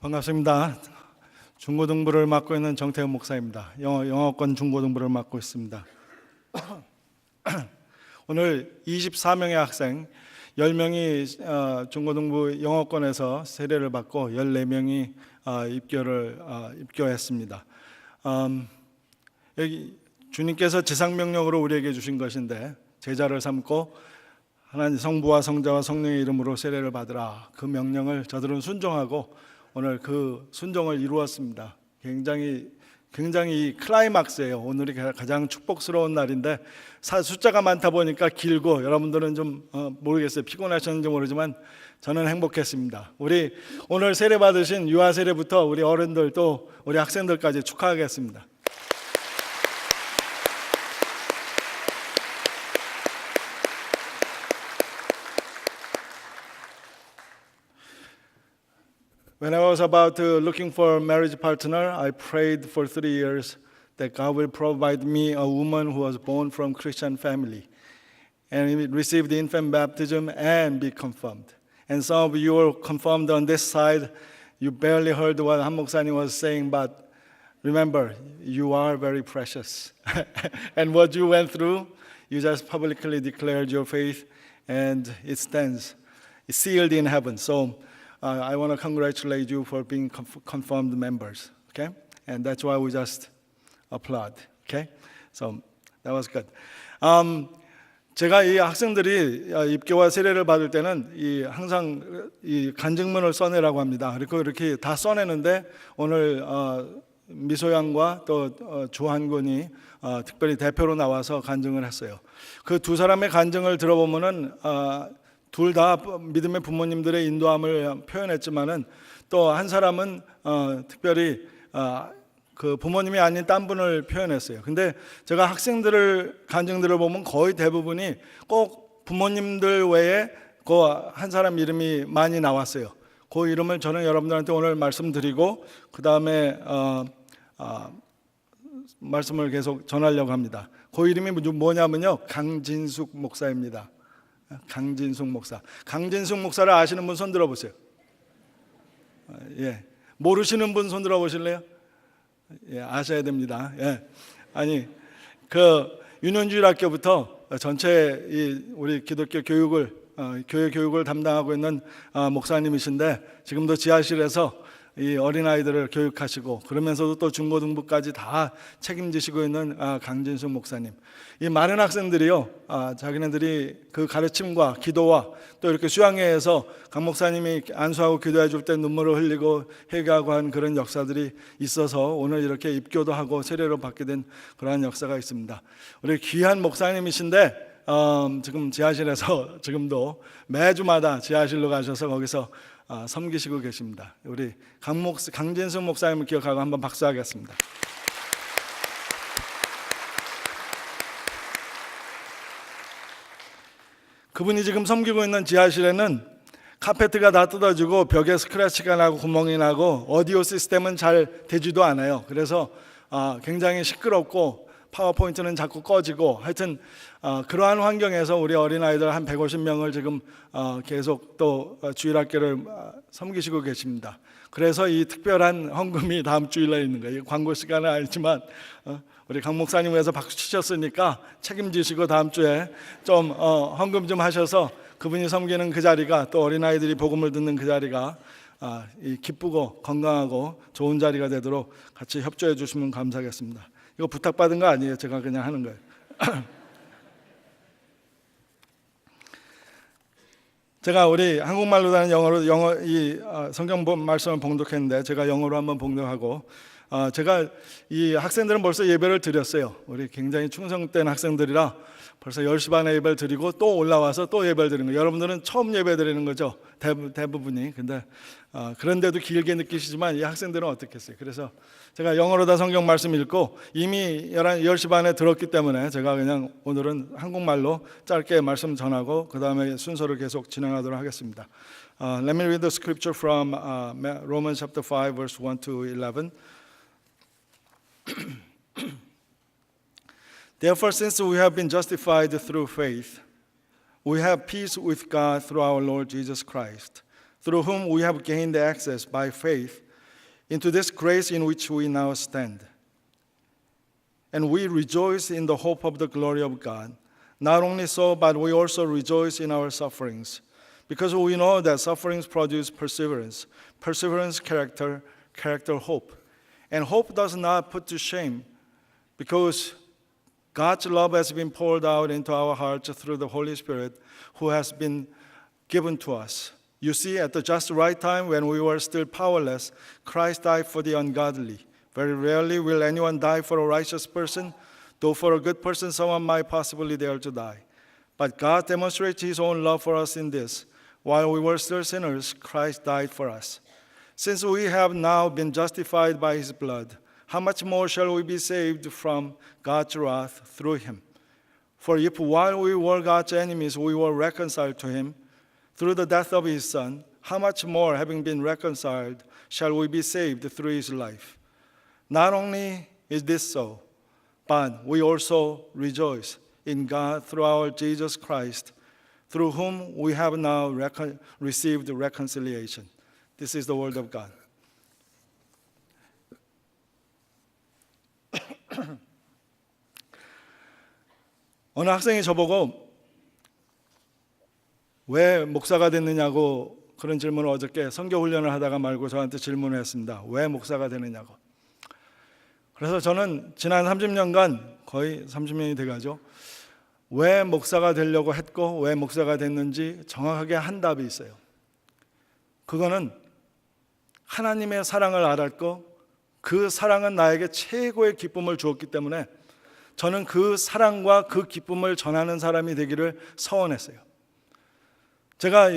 반갑습니다. 중고등부를 맡고 있는 정태훈 목사입니다. 영어권 중고등부를 맡고 있습니다. 오늘 24명의 학생 10명이 중고등부 영어권에서 세례를 받고 14명이 입교했습니다. 여기 주님께서 지상명령으로 우리에게 주신 것인데, 제자를 삼고 하나님 성부와 성자와 성령의 이름으로 세례를 받으라, 그 명령을 저들은 순종하고 오늘 그 순종을 이루었습니다. 굉장히 클라이막스예요. 오늘이 가장 축복스러운 날인데 숫자가 많다 보니까 길고, 여러분들은 좀 모르겠어요. 피곤하셨는지 모르지만 저는 행복했습니다. 우리 오늘 세례 받으신 유아 세례부터 우리 어른들 또 우리 학생들까지 축하하겠습니다. When I was about looking for a marriage partner, I prayed for 3 years that God will provide me a woman who was born from Christian family and received infant baptism and be confirmed. And some of you are confirmed on this side. You barely heard what Han 목사님 was saying, but remember, you are very precious. And what you went through, you just publicly declared your faith, and it stands. It's sealed in heaven. So I want to congratulate you for being confirmed members, okay? And that's why we just applaud, okay? So that was good. 제가 이 학생들이 입교와 세례를 받을 때는 항상 이 간증문을 써내라고 합니다. 그리고 이렇게 다 써내는데 오늘 미소 양과 또 조한 군이 특별히 대표로 나와서 간증을 했어요. 그 두 사람의 간증을 들어보면은 둘 다 믿음의 부모님들의 인도함을 표현했지만은 또 한 사람은 특별히 그 부모님이 아닌 딴 분을 표현했어요. 근데 제가 학생들을 간증들을 보면 거의 대부분이 꼭 부모님들 외에 그 한 사람 이름이 많이 나왔어요. 그 이름을 저는 여러분들한테 오늘 말씀드리고 그 다음에 말씀을 계속 전하려고 합니다. 그 이름이 뭐냐면요, 강진숙 목사입니다. 강진숙 목사. 강진숙 목사를 아시는 분 손 들어보세요. 예. 모르시는 분 손 들어보실래요? 예, 아셔야 됩니다. 예. 아니, 그 유년주일학교부터 전체 우리 기독교 교육을 교회 교육을 담당하고 있는 목사님이신데, 지금도 지하실에서 이 어린아이들을 교육하시고 그러면서도 또 중고등부까지 다 책임지시고 있는 강진숙 목사님. 이 많은 학생들이요, 자기네들이 그 가르침과 기도와 또 이렇게 수양회에서 강 목사님이 안수하고 기도해 줄 때 눈물을 흘리고 회개하고 한 그런 역사들이 있어서 오늘 이렇게 입교도 하고 세례로 받게 된 그러한 역사가 있습니다. 우리 귀한 목사님이신데 지금 지하실에서 지금도 매주마다 지하실로 가셔서 거기서 섬기시고 계십니다. 우리 강진숙 목사님을 기억하고 한번 박수하겠습니다. 그분이 지금 섬기고 있는 지하실에는 카페트가 다 뜯어지고 벽에 스크래치가 나고 구멍이 나고 오디오 시스템은 잘 되지도 않아요. 그래서 굉장히 시끄럽고 파워포인트는 자꾸 꺼지고, 하여튼 그러한 환경에서 우리 어린아이들 한 150명을 지금 계속 또 주일학교를 섬기시고 계십니다. 그래서 이 특별한 헌금이 다음 주일에 있는 거예요. 광고 시간은 아니지만 우리 강 목사님 위해서 박수 치셨으니까 책임지시고 다음 주에 좀 헌금 좀 하셔서 그분이 섬기는 그 자리가, 또 어린아이들이 복음을 듣는 그 자리가 기쁘고 건강하고 좋은 자리가 되도록 같이 협조해 주시면 감사하겠습니다. 이거 부탁받은 거 아니에요. 제가 그냥 하는 거예요. 제가 우리 한국말로 다는 영어 이 성경 말씀을 봉독했는데 제가 영어로 한번 봉독하고, 제가 이 학생들은 벌써 예배를 드렸어요. 우리 굉장히 충성된 학생들이라 벌써 10시 반에 예배를 드리고 또 올라와서 또 예배를 드리는 거예요. 여러분들은 처음 예배 드리는 거죠, 대부분이. 근데 그런데도 길게 느끼시지만 이 학생들은 어떻겠어요? 그래서 제가 영어로 다 성경 말씀 읽고 이미 10시 반에 들었기 때문에 제가 그냥 오늘은 한국말로 짧게 말씀 전하고 그 다음에 순서를 계속 진행하도록 하겠습니다. Let me read the scripture from Romans chapter 5 verse 1 to 11. Therefore, since we have been justified through faith, we have peace with God through our Lord Jesus Christ, through whom we have gained access by faith into this grace in which we now stand. And we rejoice in the hope of the glory of God. Not only so, but we also rejoice in our sufferings, because we know that sufferings produce perseverance, perseverance character, character hope. And hope does not put to shame, because God's love has been poured out into our hearts through the Holy Spirit who has been given to us. You see, at the just right time, when we were still powerless, Christ died for the ungodly. Very rarely will anyone die for a righteous person, though for a good person someone might possibly dare to die. But God demonstrates His own love for us in this: while we were still sinners, Christ died for us. Since we have now been justified by His blood, how much more shall we be saved from God's wrath through Him? For if while we were God's enemies, we were reconciled to Him through the death of His Son, how much more, having been reconciled, shall we be saved through His life? Not only is this so, but we also rejoice in God through our Jesus Christ, through whom we have now received reconciliation. This is the word of God. 어느 학생이 저보고 왜 목사가 됐느냐고 그런 질문을 어저께 선교 훈련을 하다가 말고 저한테 질문을 했습니다. 왜 목사가 되느냐고. 그래서 저는 지난 30년간, 거의 30년이 돼가죠, 왜 목사가 되려고 했고 왜 목사가 됐는지 정확하게 한 답이 있어요. 그거는 하나님의 사랑을 알았고 그 사랑은 나에게 최고의 기쁨을 주었기 때문에 저는 그 사랑과 그 기쁨을 전하는 사람이 되기를 서원했어요. 제가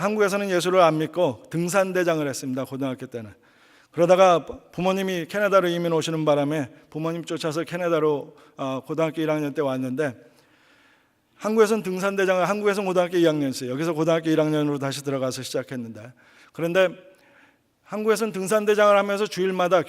한국에서는 예수를 안 믿고 등산대장을 했습니다. 고등학교 때는. 그러다가 부모님이 캐나다로 이민 오시는 바람에 부모님 쫓아서 캐나다로 고등학교 1학년 때 왔는데, 한국에서는 등산대장을, 한국에서는 고등학교 2학년이었어요. 여기서 고등학교 1학년으로 다시 들어가서 시작했는데, 그런데 한국에서는 등산대장을 하면서 주일마다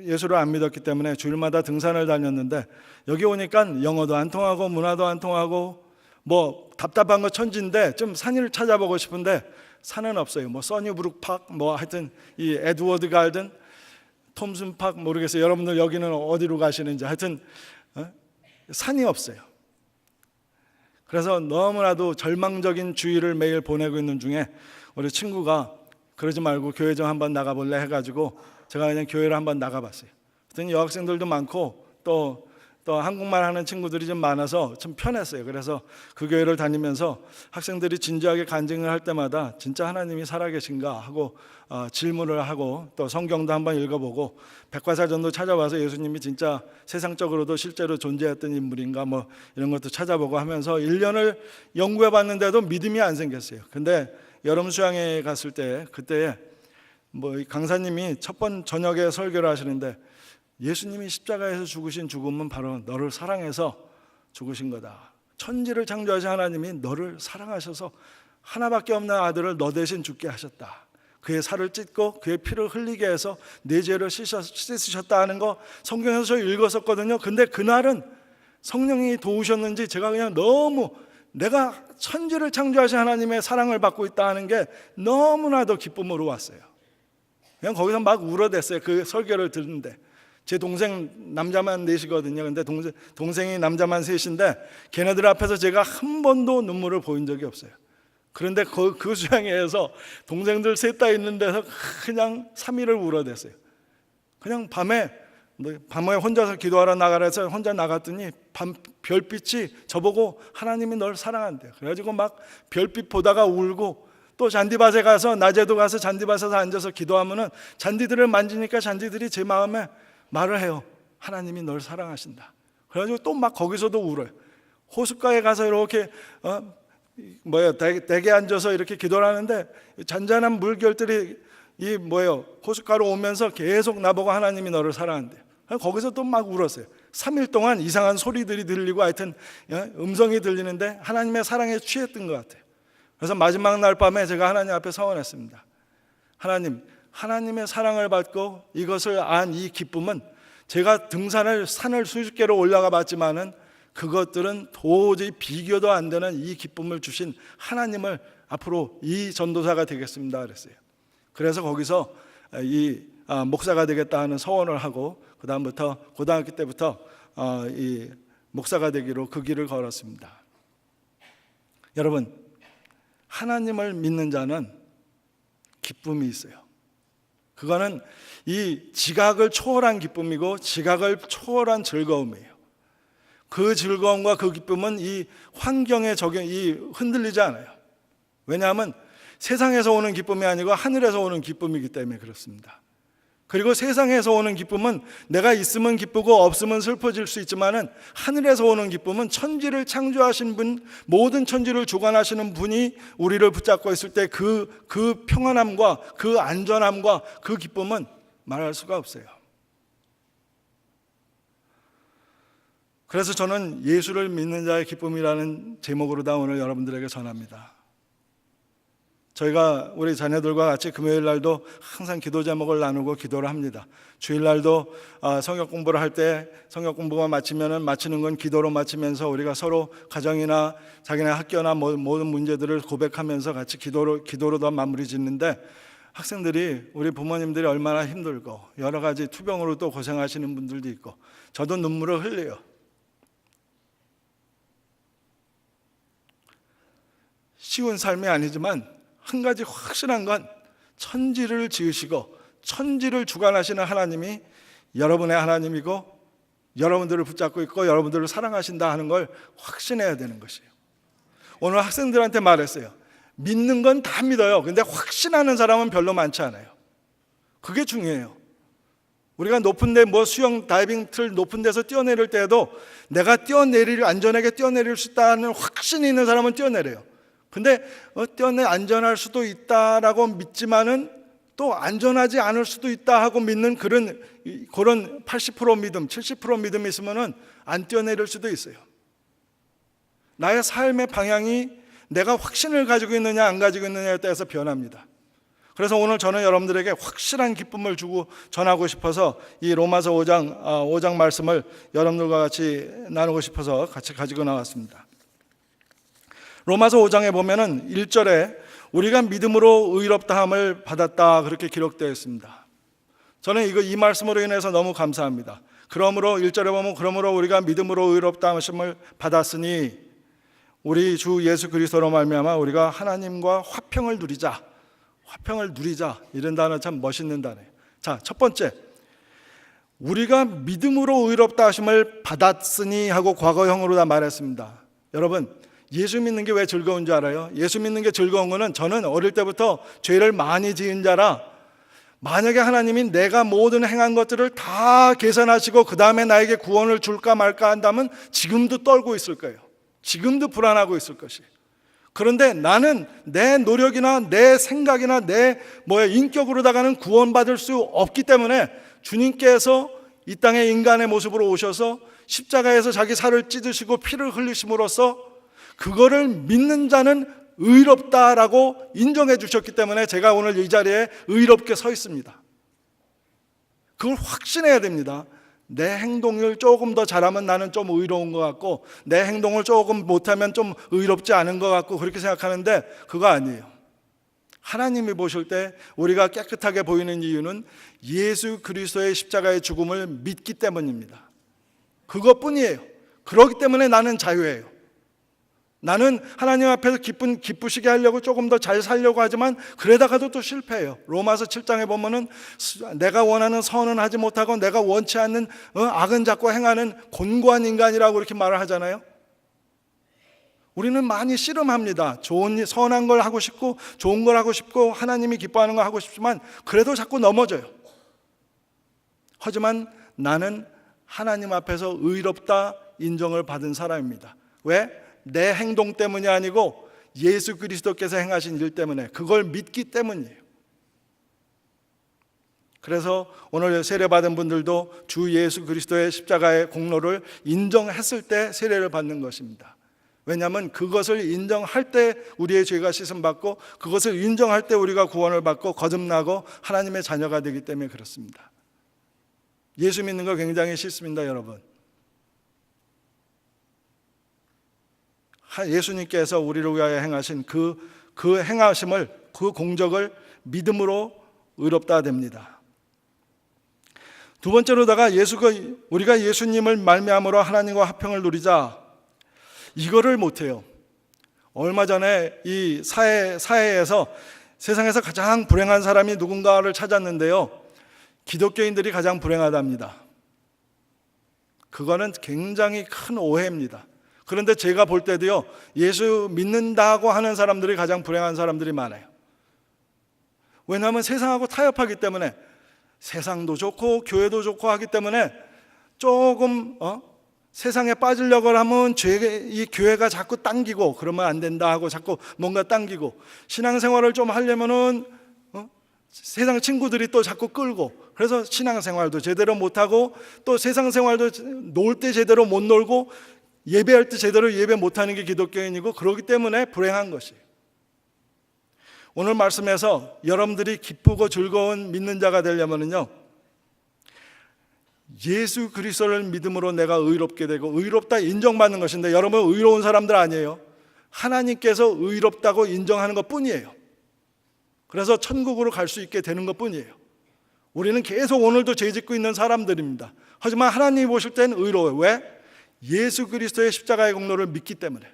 예수를 안 믿었기 때문에 주일마다 등산을 다녔는데, 여기 오니까 영어도 안 통하고 문화도 안 통하고 뭐 답답한 거 천지인데 좀 산을 찾아보고 싶은데 산은 없어요. 뭐 써니브룩 파크, 뭐 하여튼 이 에드워드 가든, 톰슨 파크, 모르겠어요. 여러분들 여기는 어디로 가시는지. 하여튼 산이 없어요. 그래서 너무나도 절망적인 주일을 매일 보내고 있는 중에 우리 친구가 그러지 말고 교회 좀 한번 나가볼래 해가지고 제가 그냥 교회를 한번 나가봤어요. 그랬더니 여학생들도 많고 또 한국말 하는 친구들이 좀 많아서 좀 편했어요. 그래서 그 교회를 다니면서 학생들이 진지하게 간증을 할 때마다 진짜 하나님이 살아계신가 하고 질문을 하고, 또 성경도 한번 읽어보고 백과사전도 찾아봐서 예수님이 진짜 세상적으로도 실제로 존재했던 인물인가 뭐 이런 것도 찾아보고 하면서 1년을 연구해 봤는데도 믿음이 안 생겼어요. 근데 여름 수양회 갔을 때 그때 뭐 강사님이 첫 번 저녁에 설교를 하시는데, 예수님이 십자가에서 죽으신 죽음은 바로 너를 사랑해서 죽으신 거다. 천지를 창조하신 하나님이 너를 사랑하셔서 하나밖에 없는 아들을 너 대신 죽게 하셨다. 그의 살을 찢고 그의 피를 흘리게 해서 내 죄를 씻으셨다 하는 거 성경에서 저 읽었었거든요. 근데 그날은 성령이 도우셨는지 제가 그냥 너무 내가 천지를 창조하신 하나님의 사랑을 받고 있다 하는 게 너무나도 기쁨으로 왔어요. 그냥 거기서 막 울어댔어요. 그 설교를 듣는데. 제 동생 남자만 넷이거든요. 근데 동생이 남자만 셋인데 걔네들 앞에서 제가 한 번도 눈물을 보인 적이 없어요. 그런데 그 수양회에서 동생들 셋 다 있는 데서 그냥 3일을 울어댔어요. 그냥 밤에 혼자서 기도하러 나가라 해서 혼자 나갔더니 별빛이 저보고 하나님이 널 사랑한대요. 그래가지고 막 별빛 보다가 울고, 또 잔디밭에 가서 낮에도 가서 잔디밭에서 앉아서 기도하면은 잔디들을 만지니까 잔디들이 제 마음에 말을 해요. 하나님이 널 사랑하신다. 그래가지고 또 막 거기서도 울어요. 호숫가에 가서 이렇게 댁에 앉아서 이렇게 기도를 하는데 잔잔한 물결들이 호숫가로 오면서 계속 나보고 하나님이 너를 사랑한대요. 거기서 또 막 울었어요. 3일 동안 이상한 소리들이 들리고 하여튼 음성이 들리는데 하나님의 사랑에 취했던 것 같아요. 그래서 마지막 날 밤에 제가 하나님 앞에 서원했습니다. 하나님의 사랑을 받고 이것을 안 이 기쁨은, 제가 산을 수십 개로 올라가 봤지만은 그것들은 도저히 비교도 안 되는 이 기쁨을 주신 하나님을 앞으로 이 전도사가 되겠습니다 그랬어요. 그래서 거기서 이 목사가 되겠다 하는 서원을 하고 그 다음부터 고등학교 때부터 이 목사가 되기로 그 길을 걸었습니다. 여러분, 하나님을 믿는 자는 기쁨이 있어요. 그거는 이 지각을 초월한 기쁨이고 지각을 초월한 즐거움이에요. 그 즐거움과 그 기쁨은 이 환경에 흔들리지 않아요. 왜냐하면 세상에서 오는 기쁨이 아니고 하늘에서 오는 기쁨이기 때문에 그렇습니다. 그리고 세상에서 오는 기쁨은 내가 있으면 기쁘고 없으면 슬퍼질 수 있지만은 하늘에서 오는 기쁨은 천지를 창조하신 분, 모든 천지를 주관하시는 분이 우리를 붙잡고 있을 때 그 평안함과 그 안전함과 그 기쁨은 말할 수가 없어요. 그래서 저는 예수를 믿는 자의 기쁨이라는 제목으로 오늘 여러분들에게 전합니다. 저희가 우리 자녀들과 같이 금요일 날도 항상 기도 제목을 나누고 기도를 합니다. 주일 날도 성경 공부를 할 때 성경 공부가 마치는 건 기도로 마치면서 우리가 서로 가정이나 자기네 학교나 모든 문제들을 고백하면서 같이 기도로 더 마무리 짓는데, 학생들이 우리 부모님들이 얼마나 힘들고 여러 가지 투병으로 또 고생하시는 분들도 있고 저도 눈물을 흘려요. 쉬운 삶이 아니지만 한 가지 확실한 건 천지를 지으시고 천지를 주관하시는 하나님이 여러분의 하나님이고 여러분들을 붙잡고 있고 여러분들을 사랑하신다 하는 걸 확신해야 되는 것이에요. 오늘 학생들한테 말했어요. 믿는 건 다 믿어요. 근데 확신하는 사람은 별로 많지 않아요. 그게 중요해요. 우리가 높은데 수영 다이빙 틀 높은 데서 뛰어내릴 때에도 내가 안전하게 뛰어내릴 수 있다는 확신이 있는 사람은 뛰어내려요. 근데 안전할 수도 있다라고 믿지만은 또 안전하지 않을 수도 있다 하고 믿는 그런 80% 믿음, 70% 믿음이 있으면은 안 뛰어내릴 수도 있어요. 나의 삶의 방향이 내가 확신을 가지고 있느냐 안 가지고 있느냐에 따라서 변합니다. 그래서 오늘 저는 여러분들에게 확실한 기쁨을 주고 전하고 싶어서 이 로마서 5장 말씀을 여러분들과 같이 나누고 싶어서 같이 가지고 나왔습니다. 로마서 5장에 보면은 1절에 우리가 믿음으로 의롭다함을 받았다 그렇게 기록되어 있습니다. 저는 이 말씀으로 인해서 너무 감사합니다. 그러므로 1절에 보면 그러므로 우리가 믿음으로 의롭다함을 받았으니 우리 주 예수 그리스도로 말미암아 우리가 하나님과 화평을 누리자. 화평을 누리자 이런 단어 참 멋있는 단어예요. 자, 첫 번째, 우리가 믿음으로 의롭다 하심을 받았으니 하고 과거형으로 다 말했습니다. 여러분, 예수 믿는 게 왜 즐거운 줄 알아요? 예수 믿는 게 즐거운 거는 저는 어릴 때부터 죄를 많이 지은 자라 만약에 하나님이 내가 모든 행한 것들을 다 계산하시고 그 다음에 나에게 구원을 줄까 말까 한다면 지금도 떨고 있을 거예요. 지금도 불안하고 있을 것이에요. 그런데 나는 내 노력이나 내 생각이나 내 인격으로다가는 구원받을 수 없기 때문에 주님께서 이 땅에 인간의 모습으로 오셔서 십자가에서 자기 살을 찢으시고 피를 흘리심으로써 그거를 믿는 자는 의롭다라고 인정해 주셨기 때문에 제가 오늘 이 자리에 의롭게 서 있습니다. 그걸 확신해야 됩니다. 내 행동을 조금 더 잘하면 나는 좀 의로운 것 같고 내 행동을 조금 못하면 좀 의롭지 않은 것 같고 그렇게 생각하는데 그거 아니에요. 하나님이 보실 때 우리가 깨끗하게 보이는 이유는 예수 그리스도의 십자가의 죽음을 믿기 때문입니다. 그것뿐이에요. 그렇기 때문에 나는 자유예요. 나는 하나님 앞에서 기쁘시게 하려고 조금 더 잘 살려고 하지만 그러다가도 또 실패해요. 로마서 7장에 보면은 내가 원하는 선은 하지 못하고 내가 원치 않는 악은 자꾸 행하는 곤고한 인간이라고 이렇게 말을 하잖아요. 우리는 많이 씨름합니다. 선한 걸 하고 싶고 좋은 걸 하고 싶고 하나님이 기뻐하는 걸 하고 싶지만 그래도 자꾸 넘어져요. 하지만 나는 하나님 앞에서 의롭다 인정을 받은 사람입니다. 왜? 내 행동 때문이 아니고 예수 그리스도께서 행하신 일 때문에 그걸 믿기 때문이에요. 그래서 오늘 세례받은 분들도 주 예수 그리스도의 십자가의 공로를 인정했을 때 세례를 받는 것입니다. 왜냐하면 그것을 인정할 때 우리의 죄가 씻음받고 그것을 인정할 때 우리가 구원을 받고 거듭나고 하나님의 자녀가 되기 때문에 그렇습니다. 예수 믿는 거 굉장히 쉽습니다, 여러분. 예수님께서 우리를 위하여 행하신 그 행하심을 그 공적을 믿음으로 의롭다 됩니다. 두 번째로다가 우리가 예수님을 말미암으로 하나님과 화평을 누리자, 이거를 못해요. 얼마 전에 이 사회에서 세상에서 가장 불행한 사람이 누군가를 찾았는데요, 기독교인들이 가장 불행하답니다. 그거는 굉장히 큰 오해입니다. 그런데 제가 볼 때도요, 예수 믿는다고 하는 사람들이 가장 불행한 사람들이 많아요. 왜냐하면 세상하고 타협하기 때문에, 세상도 좋고 교회도 좋고 하기 때문에 조금 세상에 빠지려고 하면 이 교회가 자꾸 당기고, 그러면 안 된다 하고 자꾸 뭔가 당기고, 신앙생활을 좀 하려면은 세상 친구들이 또 자꾸 끌고, 그래서 신앙생활도 제대로 못하고, 또 세상생활도 놀 때 제대로 못 놀고, 예배할 때 제대로 예배 못하는 게 기독교인이고, 그렇기 때문에 불행한 것이에요. 오늘 말씀에서 여러분들이 기쁘고 즐거운 믿는 자가 되려면요, 예수 그리스도를 믿음으로 내가 의롭게 되고, 의롭다 인정받는 것인데, 여러분 의로운 사람들 아니에요. 하나님께서 의롭다고 인정하는 것 뿐이에요. 그래서 천국으로 갈 수 있게 되는 것 뿐이에요. 우리는 계속 오늘도 죄짓고 있는 사람들입니다. 하지만 하나님이 보실 때는 의로워요. 왜? 예수 그리스도의 십자가의 공로를 믿기 때문에.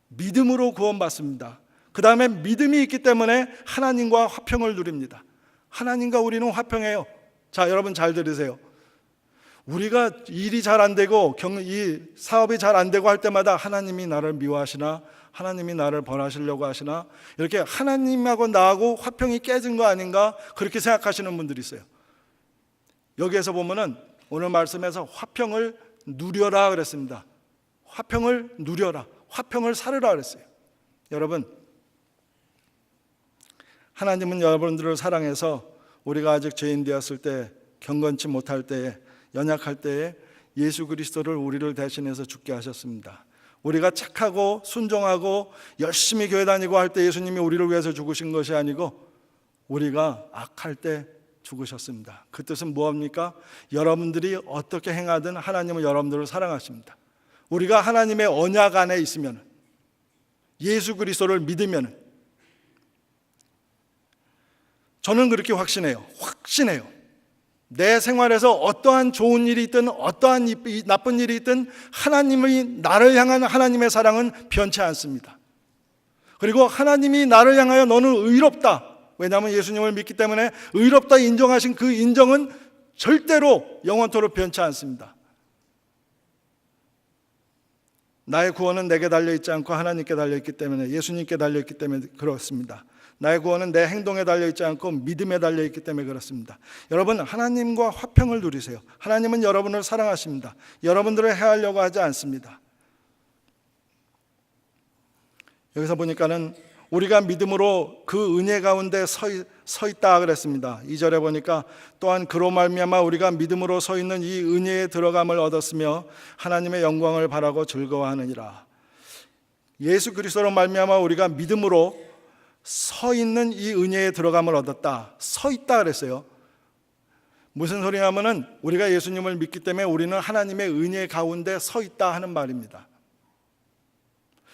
믿음으로 구원받습니다. 그 다음에 믿음이 있기 때문에 하나님과 화평을 누립니다. 하나님과 우리는 화평해요. 자, 여러분 잘 들으세요. 우리가 일이 잘 안 되고 이 사업이 잘 안 되고 할 때마다 하나님이 나를 미워하시나, 하나님이 나를 벌하시려고 하시나, 이렇게 하나님하고 나하고 화평이 깨진 거 아닌가, 그렇게 생각하시는 분들이 있어요. 여기에서 보면은 오늘 말씀에서 화평을 누려라 그랬습니다. 화평을 누려라, 화평을 살으라 그랬어요. 여러분, 하나님은 여러분들을 사랑해서 우리가 아직 죄인 되었을 때, 경건치 못할 때에, 연약할 때에 예수 그리스도를 우리를 대신해서 죽게 하셨습니다. 우리가 착하고 순종하고 열심히 교회 다니고 할 때 예수님이 우리를 위해서 죽으신 것이 아니고, 우리가 악할 때 죽으셨습니다. 그 뜻은 무엇입니까? 여러분들이 어떻게 행하든 하나님은 여러분들을 사랑하십니다. 우리가 하나님의 언약 안에 있으면, 예수 그리스도를 믿으면, 저는 그렇게 확신해요. 내 생활에서 어떠한 좋은 일이 있든 어떠한 나쁜 일이 있든 하나님의, 나를 향한 하나님의 사랑은 변치 않습니다. 그리고 하나님이 나를 향하여 너는 의롭다, 왜냐하면 예수님을 믿기 때문에 의롭다 인정하신 그 인정은 절대로 영원토록 변치 않습니다. 나의 구원은 내게 달려있지 않고 하나님께 달려있기 때문에, 예수님께 달려있기 때문에 그렇습니다. 나의 구원은 내 행동에 달려있지 않고 믿음에 달려있기 때문에 그렇습니다. 여러분, 하나님과 화평을 누리세요. 하나님은 여러분을 사랑하십니다. 여러분들을 해하려고 하지 않습니다. 여기서 보니까는 우리가 믿음으로 그 은혜 가운데 서 있다 그랬습니다. 2절에 보니까 또한 그로 말미암아 우리가 믿음으로 서 있는 이 은혜에 들어감을 얻었으며 하나님의 영광을 바라고 즐거워하느니라. 예수 그리스도로 말미암아 우리가 믿음으로 서 있는 이 은혜에 들어감을 얻었다. 서 있다 그랬어요. 무슨 소리냐면은 우리가 예수님을 믿기 때문에 우리는 하나님의 은혜 가운데 서 있다 하는 말입니다.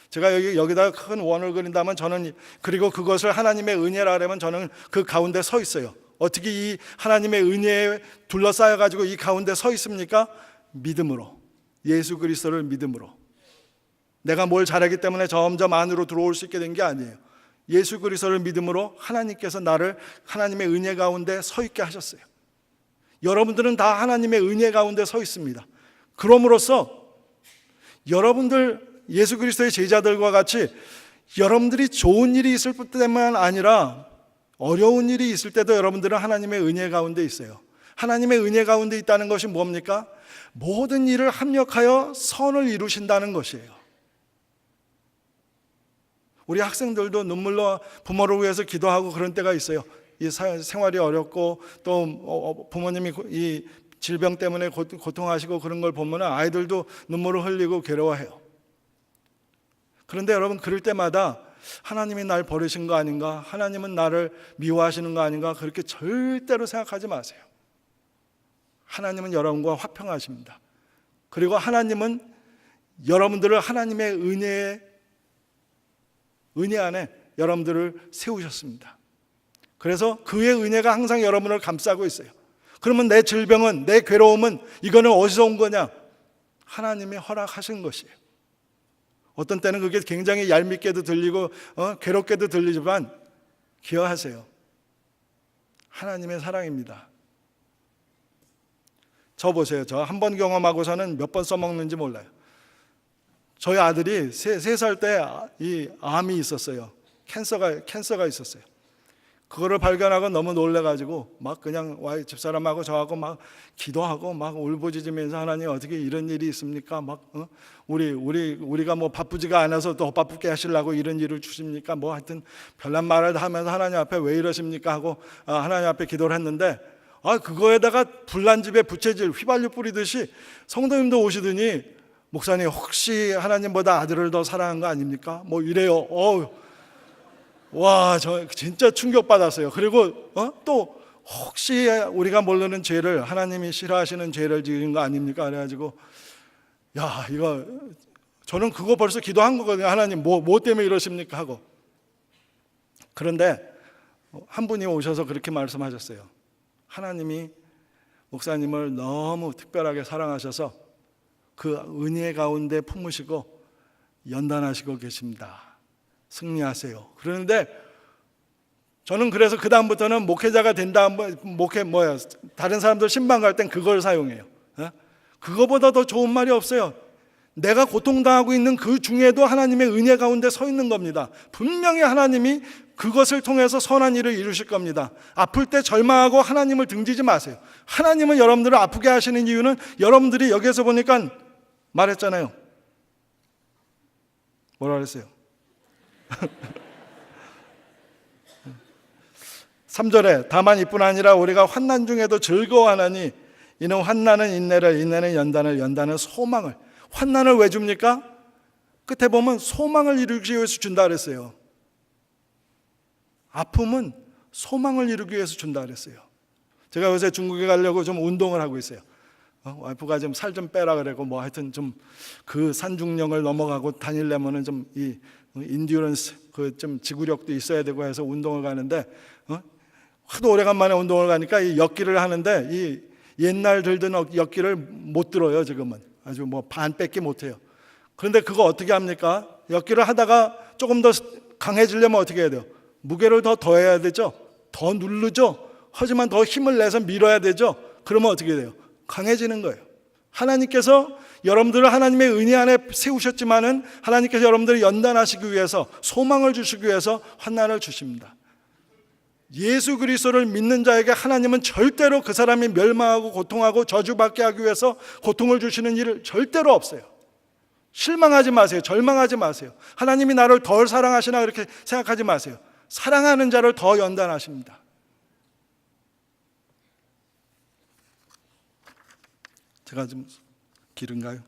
제가 여기다가 큰 원을 그린다면 저는, 그리고 그것을 하나님의 은혜라 하면 저는 그 가운데 서 있어요. 어떻게 이 하나님의 은혜에 둘러싸여 가지고 이 가운데 서 있습니까? 믿음으로, 예수 그리스도를 믿음으로. 내가 뭘 잘하기 때문에 점점 안으로 들어올 수 있게 된 게 아니에요. 예수 그리스도를 믿음으로 하나님께서 나를 하나님의 은혜 가운데 서 있게 하셨어요. 여러분들은 다 하나님의 은혜 가운데 서 있습니다. 그럼으로써 여러분들 예수 그리스도의 제자들과 같이 여러분들이 좋은 일이 있을 때만 아니라 어려운 일이 있을 때도 여러분들은 하나님의 은혜 가운데 있어요. 하나님의 은혜 가운데 있다는 것이 뭡니까? 모든 일을 합력하여 선을 이루신다는 것이에요. 우리 학생들도 눈물로 부모를 위해서 기도하고 그런 때가 있어요. 이 생활이 어렵고 또 부모님이 이 질병 때문에 고통하시고 그런 걸 보면 아이들도 눈물을 흘리고 괴로워해요. 그런데 여러분, 그럴 때마다 하나님이 날 버리신 거 아닌가, 하나님은 나를 미워하시는 거 아닌가, 그렇게 절대로 생각하지 마세요. 하나님은 여러분과 화평하십니다. 그리고 하나님은 여러분들을 하나님의 은혜 안에 여러분들을 세우셨습니다. 그래서 그의 은혜가 항상 여러분을 감싸고 있어요. 그러면 내 질병은, 내 괴로움은 이거는 어디서 온 거냐? 하나님이 허락하신 것이에요. 어떤 때는 그게 굉장히 얄밉게도 들리고 괴롭게도 들리지만 기억하세요. 하나님의 사랑입니다. 저 보세요. 저 한 번 경험하고서는 몇 번 써먹는지 몰라요. 저희 아들이 3살 때 이 암이 있었어요. 캔서가 있었어요. 그거를 발견하고 너무 놀래가지고 막 그냥 집사람하고 저하고 막 기도하고 막 울부짖으면서 하나님 어떻게 이런 일이 있습니까? 막 우리가 뭐 바쁘지가 않아서 더 바쁘게 하시려고 이런 일을 주십니까? 뭐 하여튼 별난 말을 하면서 하나님 앞에 왜 이러십니까? 하고 하나님 앞에 기도를 했는데 그거에다가 불난 집에 부채질 휘발유 뿌리듯이 성도님도 오시더니 목사님 혹시 하나님보다 아들을 더 사랑한 거 아닙니까? 뭐 이래요. 와, 저 진짜 충격받았어요. 그리고 또 혹시 우리가 모르는 죄를, 하나님이 싫어하시는 죄를 지은 거 아닙니까? 그래가지고 이거 저는 그거 벌써 기도한 거거든요. 하나님 뭐 때문에 이러십니까? 하고. 그런데 한 분이 오셔서 그렇게 말씀하셨어요. 하나님이 목사님을 너무 특별하게 사랑하셔서 그 은혜 가운데 품으시고 연단하시고 계십니다. 승리하세요. 그런데 저는 그래서 그 다음부터는 목회자가 된 다음 다른 사람들 신방 갈 땐 그걸 사용해요. 그거보다 더 좋은 말이 없어요. 내가 고통당하고 있는 그 중에도 하나님의 은혜 가운데 서 있는 겁니다. 분명히 하나님이 그것을 통해서 선한 일을 이루실 겁니다. 아플 때 절망하고 하나님을 등지지 마세요. 하나님은 여러분들을 아프게 하시는 이유는 여러분들이 여기에서 보니까 말했잖아요. 뭐라 그랬어요? 3절에 다만 이뿐 아니라 우리가 환난 중에도 즐거워하나니 이는 환난은 인내를, 인내는 연단을, 연단은 소망을. 환난을 왜 줍니까? 끝에 보면 소망을 이루기 위해서 준다 그랬어요. 아픔은 소망을 이루기 위해서 준다 그랬어요. 제가 요새 중국에 가려고 좀 운동을 하고 있어요. 와이프가 좀 살 좀 빼라 그러고 뭐 하여튼 좀 그 산중령을 넘어가고 다니려면은 좀 이 인듀런스 그 좀 지구력도 있어야 되고 해서 운동을 가는데 하도 오래간만에 운동을 가니까 이 역기를 하는데 이 옛날 들던 역기를 못 들어요. 지금은 아주 뭐 반 뺏기 못해요. 그런데 그거 어떻게 합니까? 역기를 하다가 조금 더 강해지려면 어떻게 해야 돼요? 무게를 더 더해야 되죠. 더 누르죠. 하지만 더 힘을 내서 밀어야 되죠. 그러면 어떻게 돼요? 강해지는 거예요. 하나님께서 여러분들을 하나님의 은혜 안에 세우셨지만은 하나님께서 여러분들을 연단하시기 위해서 소망을 주시기 위해서 환난을 주십니다. 예수 그리스도를 믿는 자에게 하나님은 절대로 그 사람이 멸망하고 고통하고 저주받게 하기 위해서 고통을 주시는 일을 절대로 없어요. 실망하지 마세요. 절망하지 마세요. 하나님이 나를 덜 사랑하시나 그렇게 생각하지 마세요. 사랑하는 자를 더 연단하십니다. 제가 좀 길은가요?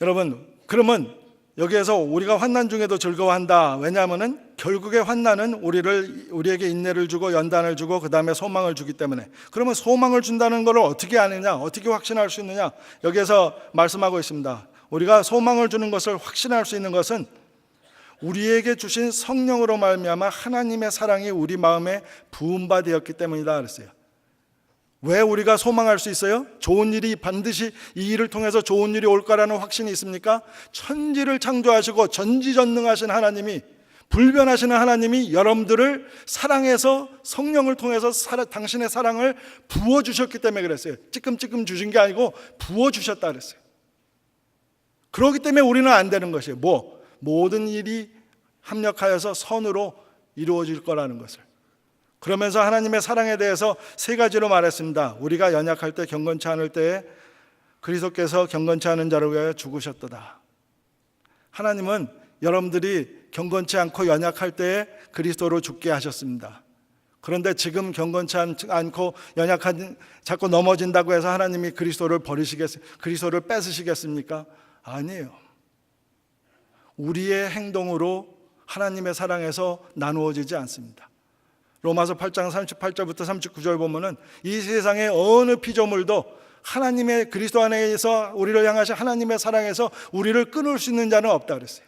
여러분, 그러면 여기에서 우리가 환난 중에도 즐거워한다. 왜냐하면은 결국에 환난은 우리에게 인내를 주고 연단을 주고 그 다음에 소망을 주기 때문에. 그러면 소망을 준다는 것을 어떻게 아느냐, 어떻게 확신할 수 있느냐? 여기에서 말씀하고 있습니다. 우리가 소망을 주는 것을 확신할 수 있는 것은 우리에게 주신 성령으로 말미암아 하나님의 사랑이 우리 마음에 부음바 되었기 때문이다 그랬어요. 왜 우리가 소망할 수 있어요? 좋은 일이 반드시 이 일을 통해서 좋은 일이 올 거라는 확신이 있습니까? 천지를 창조하시고 전지전능하신 하나님이, 불변하시는 하나님이 여러분들을 사랑해서 성령을 통해서 당신의 사랑을 부어주셨기 때문에 그랬어요. 찌끔찌끔 주신 게 아니고 부어주셨다 그랬어요. 그렇기 때문에 우리는 안 되는 것이에요. 모든 일이 합력하여서 선으로 이루어질 거라는 것을. 그러면서 하나님의 사랑에 대해서 3가지로 말했습니다. 우리가 연약할 때, 경건치 않을 때에 그리스도께서 경건치 않은 자를 위하여 죽으셨도다. 하나님은 여러분들이 경건치 않고 연약할 때에 그리스도로 죽게 하셨습니다. 그런데 지금 경건치 않고 연약한, 자꾸 넘어진다고 해서 하나님이 그리스도를 그리스도를 뺏으시겠습니까? 아니에요. 우리의 행동으로 하나님의 사랑에서 나누어지지 않습니다. 로마서 8장 38절부터 39절 보면은 이 세상의 어느 피조물도 하나님의 그리스도 안에서 우리를 향하신 하나님의 사랑에서 우리를 끊을 수 있는 자는 없다 그랬어요.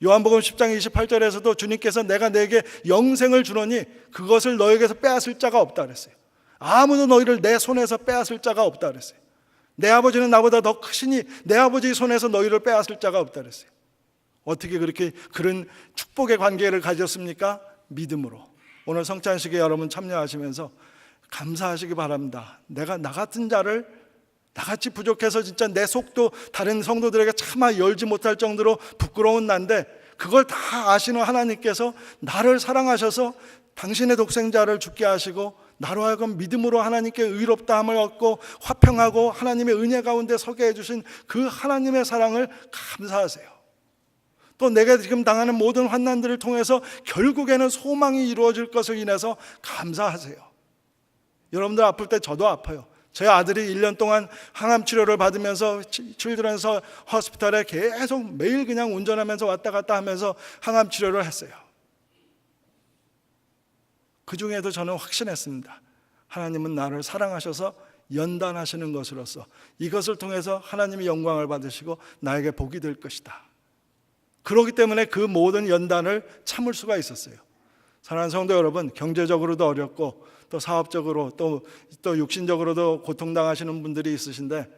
요한복음 10장 28절에서도 주님께서 내가 너에게 영생을 주노니 그것을 너에게서 빼앗을 자가 없다 그랬어요. 아무도 너희를 내 손에서 빼앗을 자가 없다 그랬어요. 내 아버지는 나보다 더 크시니 내 아버지 손에서 너희를 빼앗을 자가 없다 그랬어요. 어떻게 그렇게 그런 축복의 관계를 가졌습니까? 믿음으로. 오늘 성찬식에 여러분 참여하시면서 감사하시기 바랍니다. 내가 나 같은 자를 나같이 부족해서 진짜 내 속도 다른 성도들에게 차마 열지 못할 정도로 부끄러운 난데 그걸 다 아시는 하나님께서 나를 사랑하셔서 당신의 독생자를 죽게 하시고 나로 하여금 믿음으로 하나님께 의롭다함을 얻고 화평하고 하나님의 은혜 가운데 서게 해주신 그 하나님의 사랑을 감사하세요. 또 내가 지금 당하는 모든 환난들을 통해서 결국에는 소망이 이루어질 것을 인해서 감사하세요. 여러분들 아플 때 저도 아파요. 제 아들이 1년 동안 항암 치료를 받으면서 칠드런스 호스피탈에 계속 매일 그냥 운전하면서 왔다 갔다 하면서 항암 치료를 했어요. 그 중에도 저는 확신했습니다. 하나님은 나를 사랑하셔서 연단하시는 것으로서 이것을 통해서 하나님의 영광을 받으시고 나에게 복이 될 것이다. 그렇기 때문에 그 모든 연단을 참을 수가 있었어요. 사랑하는 성도 여러분, 경제적으로도 어렵고 또 사업적으로 또 육신적으로도 고통당하시는 분들이 있으신데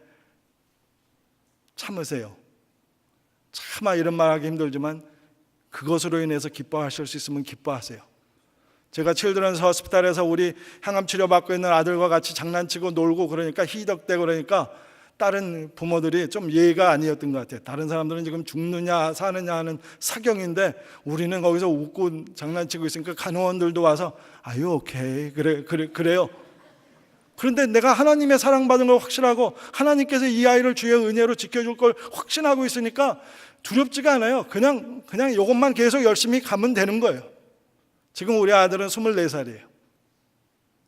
참으세요. 차마 이런 말하기 힘들지만 그것으로 인해서 기뻐하실 수 있으면 기뻐하세요. 제가 칠드런스 호스피탈에서 우리 항암 치료 받고 있는 아들과 같이 장난치고 놀고 그러니까 희덕대고 그러니까 다른 부모들이 좀 예의가 아니었던 것 같아요. 다른 사람들은 지금 죽느냐 사느냐 하는 사경인데 우리는 거기서 웃고 장난치고 있으니까 간호원들도 와서 아유 오케이 그래요. 그런데 내가 하나님의 사랑받은 걸 확신하고 하나님께서 이 아이를 주의 은혜로 지켜줄 걸 확신하고 있으니까 두렵지가 않아요. 그냥 이것만 계속 열심히 가면 되는 거예요. 지금 우리 아들은 24살이에요.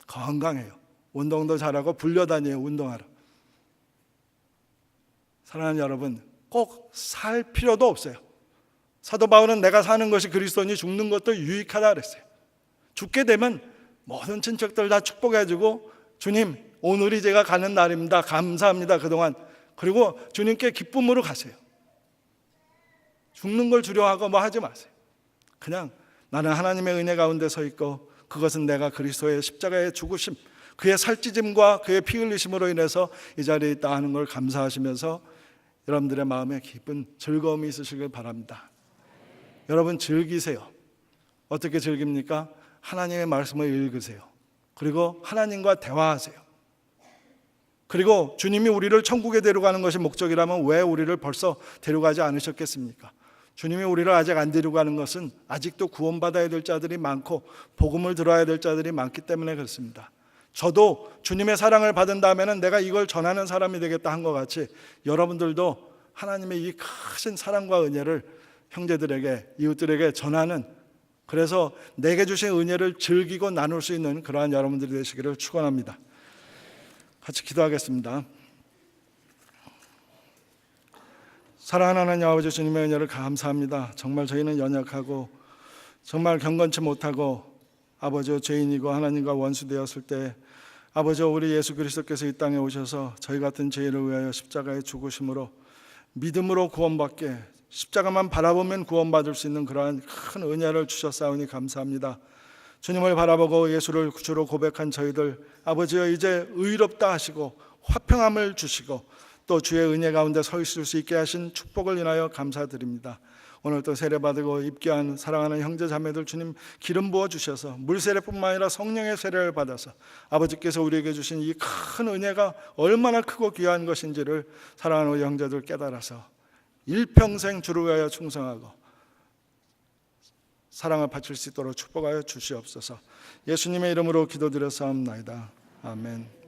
건강해요. 운동도 잘하고 불려다녀요. 운동하러. 사랑하는 여러분, 꼭 살 필요도 없어요. 사도 바울은 내가 사는 것이 그리스도니 죽는 것도 유익하다 그랬어요. 죽게 되면 모든 친척들 다 축복해주고 주님 오늘이 제가 가는 날입니다. 감사합니다 그동안. 그리고 주님께 기쁨으로 가세요. 죽는 걸 두려워하고 뭐 하지 마세요. 그냥 나는 하나님의 은혜 가운데 서 있고 그것은 내가 그리스도의 십자가의 죽으심 그의 살찌짐과 그의 피 흘리심으로 인해서 이 자리에 있다 하는 걸 감사하시면서 여러분들의 마음에 깊은 즐거움이 있으시길 바랍니다. 여러분 즐기세요. 어떻게 즐깁니까? 하나님의 말씀을 읽으세요. 그리고 하나님과 대화하세요. 그리고 주님이 우리를 천국에 데려가는 것이 목적이라면 왜 우리를 벌써 데려가지 않으셨겠습니까? 주님이 우리를 아직 안 데려가는 것은 아직도 구원받아야 될 자들이 많고 복음을 들어야 될 자들이 많기 때문에 그렇습니다. 저도 주님의 사랑을 받은 다음에는 내가 이걸 전하는 사람이 되겠다 한 것 같이 여러분들도 하나님의 이 크신 사랑과 은혜를 형제들에게 이웃들에게 전하는 그래서 내게 주신 은혜를 즐기고 나눌 수 있는 그러한 여러분들이 되시기를 축원합니다. 같이 기도하겠습니다. 사랑하는 하나님 아버지 주님의 은혜를 감사합니다. 정말 저희는 연약하고 정말 경건치 못하고 아버지 죄인이고 하나님과 원수되었을 때 아버지 우리 예수 그리스도께서 이 땅에 오셔서 저희 같은 죄인을 위하여 십자가에 죽으심으로 믿음으로 구원받게 십자가만 바라보면 구원받을 수 있는 그러한 큰 은혜를 주셨사오니 감사합니다. 주님을 바라보고 예수를 구주로 고백한 저희들 아버지여 이제 의롭다 하시고 화평함을 주시고 또 주의 은혜 가운데 서 있을 수 있게 하신 축복을 인하여 감사드립니다. 오늘 또 세례받고 입교한 사랑하는 형제 자매들 주님 기름 부어 주셔서 물세례뿐만 아니라 성령의 세례를 받아서 아버지께서 우리에게 주신 이 큰 은혜가 얼마나 크고 귀한 것인지를 사랑하는 우리 형제들 깨달아서 일평생 주를 위하여 충성하고 사랑을 바칠 수 있도록 축복하여 주시옵소서. 예수님의 이름으로 기도드려 싸움나이다. 아멘.